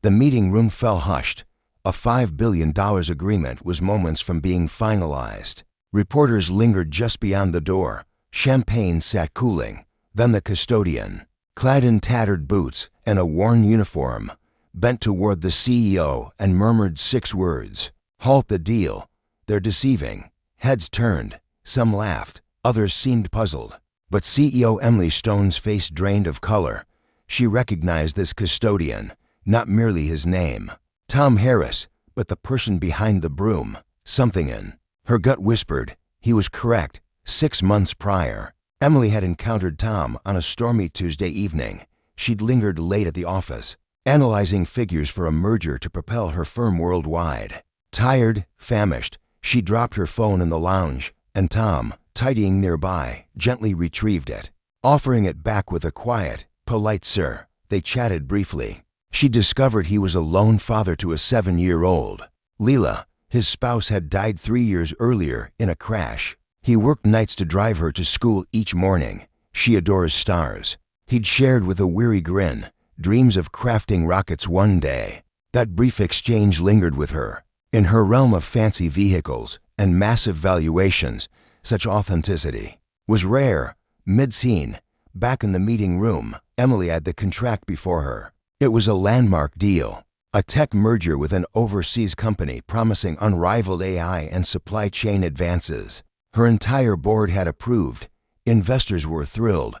The meeting room fell hushed. A $5 billion agreement was moments from being finalized. Reporters lingered just beyond the door. Champagne sat cooling. Then the custodian, clad in tattered boots and a worn uniform, bent toward the CEO and murmured 6 words. Halt the deal. They're deceiving. Heads turned. Some laughed. Others seemed puzzled. But CEO Emily Stone's face drained of color. She recognized this custodian, not merely his name. Tom Harris, but the person behind the broom. Something in her gut whispered he was correct. 6 months prior, Emily had encountered Tom on a stormy Tuesday evening. She'd lingered late at the office, analyzing figures for a merger to propel her firm worldwide. Tired, famished, she dropped her phone in the lounge, and Tom, tidying nearby, gently retrieved it, offering it back with a quiet, polite "Sir." They chatted briefly. She discovered he was a lone father to a 7-year-old. Lila, his spouse, had died 3 years earlier in a crash. He worked nights to drive her to school each morning. She adores stars. He'd shared with a weary grin dreams of crafting rockets one day. That brief exchange lingered with her. In her realm of fancy vehicles and massive valuations, such authenticity was rare. Mid-scene, back in the meeting room, Emily had the contract before her. It was a landmark deal, a tech merger with an overseas company promising unrivaled AI and supply chain advances. Her entire board had approved. Investors were thrilled.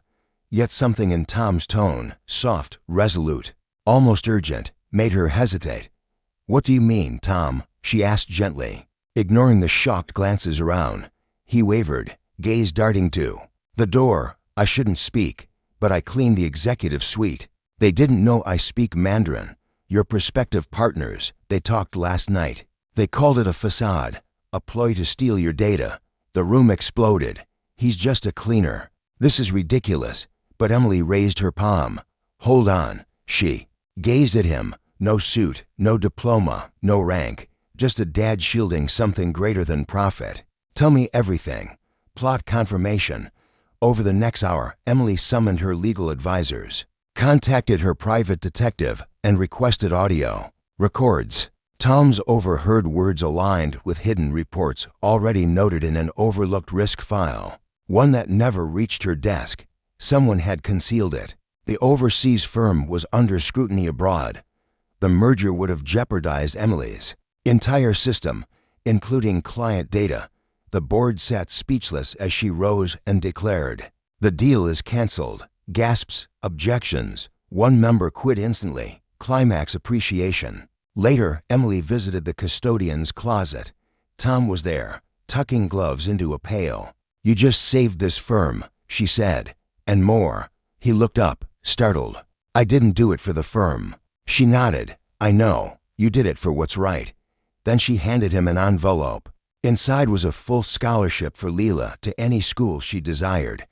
Yet something in Tom's tone, soft, resolute, almost urgent, made her hesitate. "What do you mean, Tom?" she asked gently, ignoring the shocked glances around. He wavered, gaze darting to the door. "I shouldn't speak, but I clean the executive suite. They didn't know I speak Mandarin. Your prospective partners, they talked last night. They called it a facade, a ploy to steal your data." The room exploded. "He's just a cleaner. This is ridiculous." But Emily raised her palm. "Hold on." She gazed at him. No suit, no diploma, no rank. Just a dad shielding something greater than profit. "Tell me everything." Plot confirmation. Over the next hour, Emily summoned her legal advisors, contacted her private detective, and requested audio records. Tom's overheard words aligned with hidden reports already noted in an overlooked risk file, one that never reached her desk. Someone had concealed it. The overseas firm was under scrutiny abroad. The merger would have jeopardized Emily's entire system, including client data. The board sat speechless as she rose and declared, "The deal is canceled." Gasps, objections. One member quit instantly. Climax appreciation. Later, Emily visited the custodian's closet. Tom was there, tucking gloves into a pail. "You just saved this firm," she said, "and more." He looked up, startled. "I didn't do it for the firm." She nodded. "I know. You did it for what's right." Then she handed him an envelope. Inside was a full scholarship for Lila to any school she desired.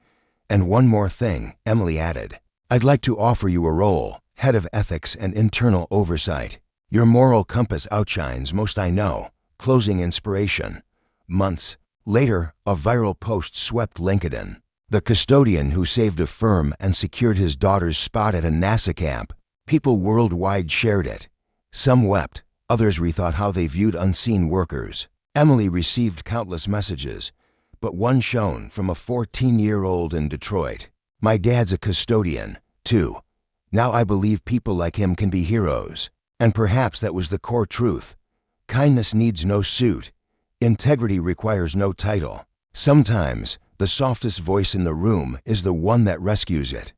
"And one more thing," Emily added. "I'd like to offer you a role, head of ethics and internal oversight. Your moral compass outshines most I know." Closing inspiration. Months later, a viral post swept LinkedIn. The custodian who saved a firm and secured his daughter's spot at a NASA camp. People worldwide shared it. Some wept, others rethought how they viewed unseen workers. Emily received countless messages, but one shone from a 14-year-old in Detroit. "My dad's a custodian, too. Now I believe people like him can be heroes." And perhaps that was the core truth. Kindness needs no suit. Integrity requires no title. Sometimes, the softest voice in the room is the one that rescues it.